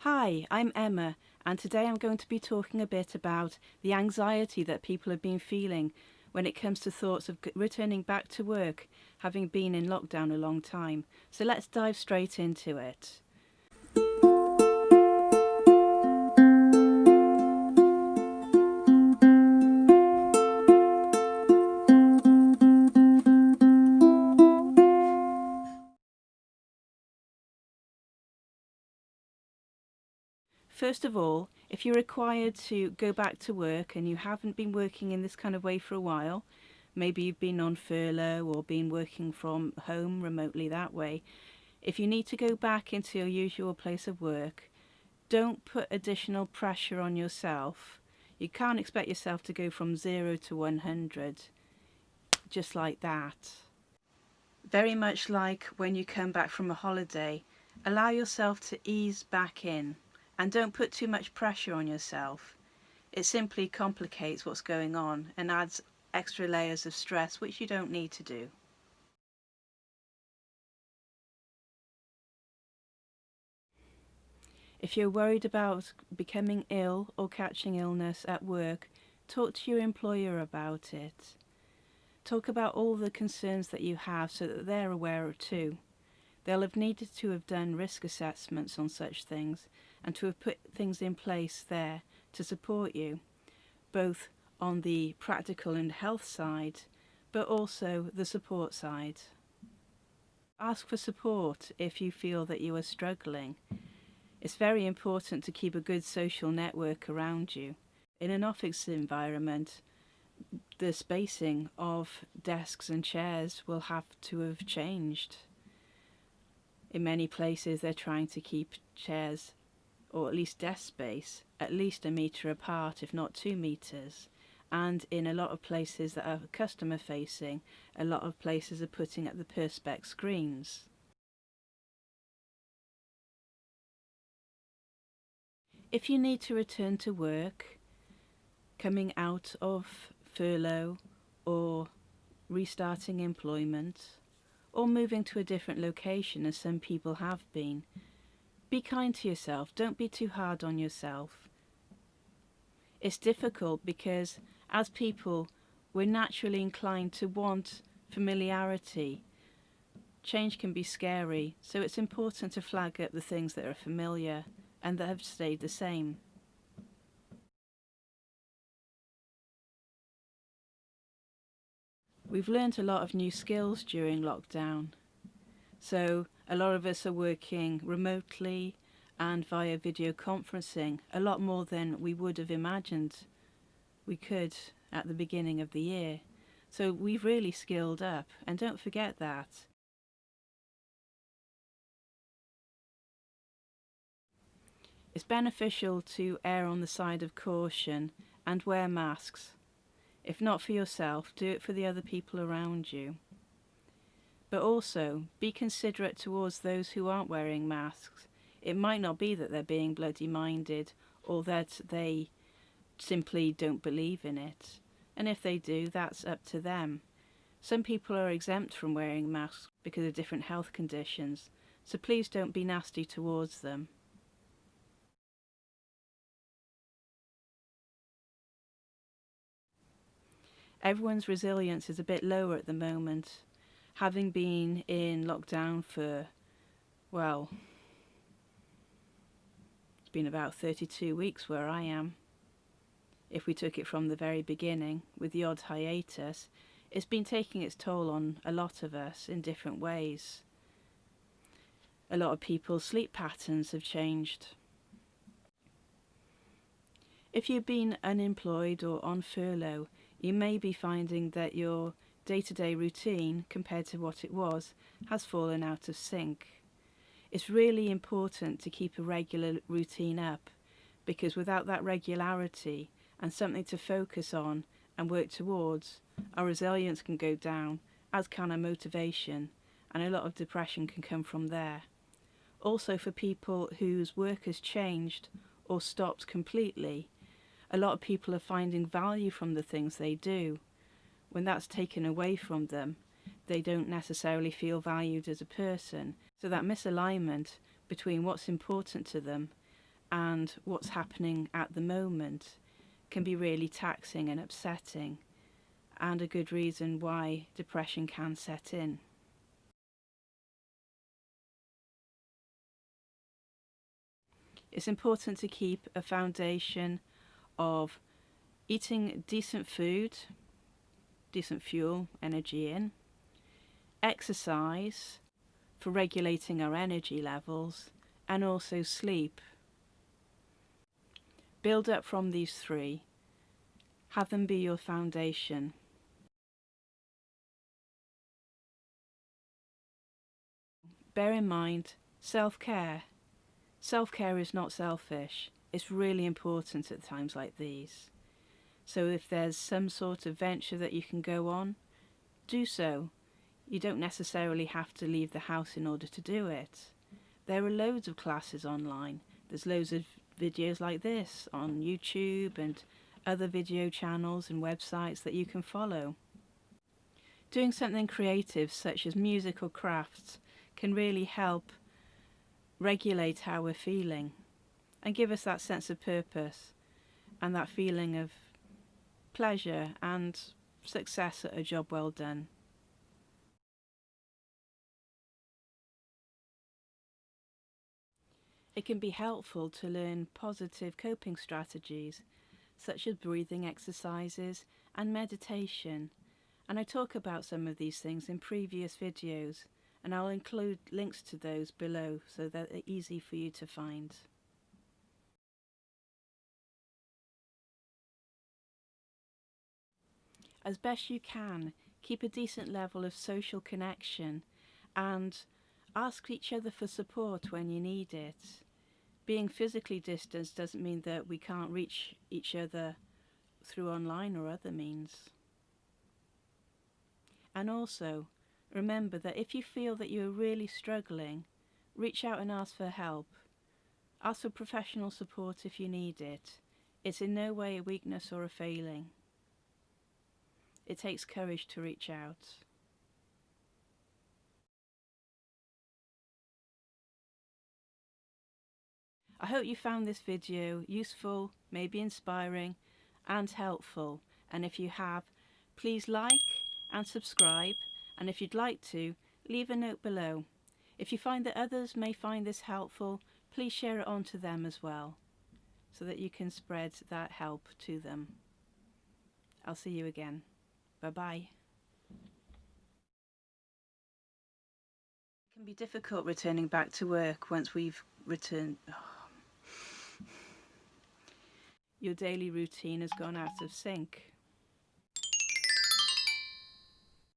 Hi, I'm Emma, and today I'm going to be talking a bit about the anxiety that people have been feeling when it comes to thoughts of returning back to work, having been in lockdown a long time. So let's dive straight into it. First of all, if you're required to go back to work and you haven't been working in this kind of way for a while, maybe you've been on furlough or been working from home remotely that way, if you need to go back into your usual place of work, don't put additional pressure on yourself. You can't expect yourself to go from 0 to 100 just like that. Very much like when you come back from a holiday, allow yourself to ease back in and don't put too much pressure on yourself. It simply complicates what's going on and adds extra layers of stress which you don't need to do. If you're worried about becoming ill or catching illness at work, talk to your employer about it. Talk about all the concerns that you have so that they're aware too. They'll have needed to have done risk assessments on such things and to have put things in place there to support you, both on the practical and health side, but also the support side. Ask for support if you feel that you are struggling. It's very important to keep a good social network around you. In an office environment, the spacing of desks and chairs will have to have changed. In many places, they're trying to keep chairs, or at least desk space, at least a metre apart, if not 2 metres. And in a lot of places that are customer facing, a lot of places are putting up the Perspex screens. If you need to return to work, coming out of furlough or restarting employment, or moving to a different location as some people have been, be kind to yourself. Don't be too hard on yourself. It's difficult because as people, we're naturally inclined to want familiarity. Change can be scary, so it's important to flag up the things that are familiar and that have stayed the same. We've learned a lot of new skills during lockdown. So a lot of us are working remotely and via video conferencing, a lot more than we would have imagined we could at the beginning of the year. So we've really skilled up, and don't forget that. It's beneficial to err on the side of caution and wear masks. If not for yourself, do it for the other people around you. But also, be considerate towards those who aren't wearing masks. It might not be that they're being bloody-minded or that they simply don't believe in it. And if they do, that's up to them. Some people are exempt from wearing masks because of different health conditions, so please don't be nasty towards them. Everyone's resilience is a bit lower at the moment, having been in lockdown for, well, it's been about 32 weeks where I am. If we took it from the very beginning, with the odd hiatus, it's been taking its toll on a lot of us in different ways. A lot of people's sleep patterns have changed. If you've been unemployed or on furlough, you may be finding that your day-to-day routine, compared to what it was, has fallen out of sync. It's really important to keep a regular routine up, because without that regularity and something to focus on and work towards, our resilience can go down, as can our motivation, and a lot of depression can come from there. Also, for people whose work has changed or stopped completely, a lot of people are finding value from the things they do. When that's taken away from them, they don't necessarily feel valued as a person. So that misalignment between what's important to them and what's happening at the moment can be really taxing and upsetting, and a good reason why depression can set in. It's important to keep a foundation of eating decent food, decent fuel, energy in, exercise for regulating our energy levels, and also sleep. Build up from these three. Have them be your foundation. Bear in mind, self-care. Self-care is not selfish. It's really important at times like these. So if there's some sort of venture that you can go on, do so. You don't necessarily have to leave the house in order to do it. There are loads of classes online. There's loads of videos like this on YouTube and other video channels and websites that you can follow. Doing something creative such as music or crafts can really help regulate how we're feeling and give us that sense of purpose and that feeling of pleasure and success at a job well done. It can be helpful to learn positive coping strategies such as breathing exercises and meditation, and I talk about some of these things in previous videos, and I'll include links to those below so that they're easy for you to find. As best you can, keep a decent level of social connection and ask each other for support when you need it. Being physically distanced doesn't mean that we can't reach each other through online or other means. And also, remember that if you feel that you're really struggling, reach out and ask for help. Ask for professional support if you need it. It's in no way a weakness or a failing. It takes courage to reach out. I hope you found this video useful, maybe inspiring and helpful, and if you have, please like and subscribe, and if you'd like to, leave a note below. If you find that others may find this helpful, please share it on to them as well, so that you can spread that help to them. I'll see you again. Bye-bye. It can be difficult returning back to work once we've returned. Your daily routine has gone out of sync.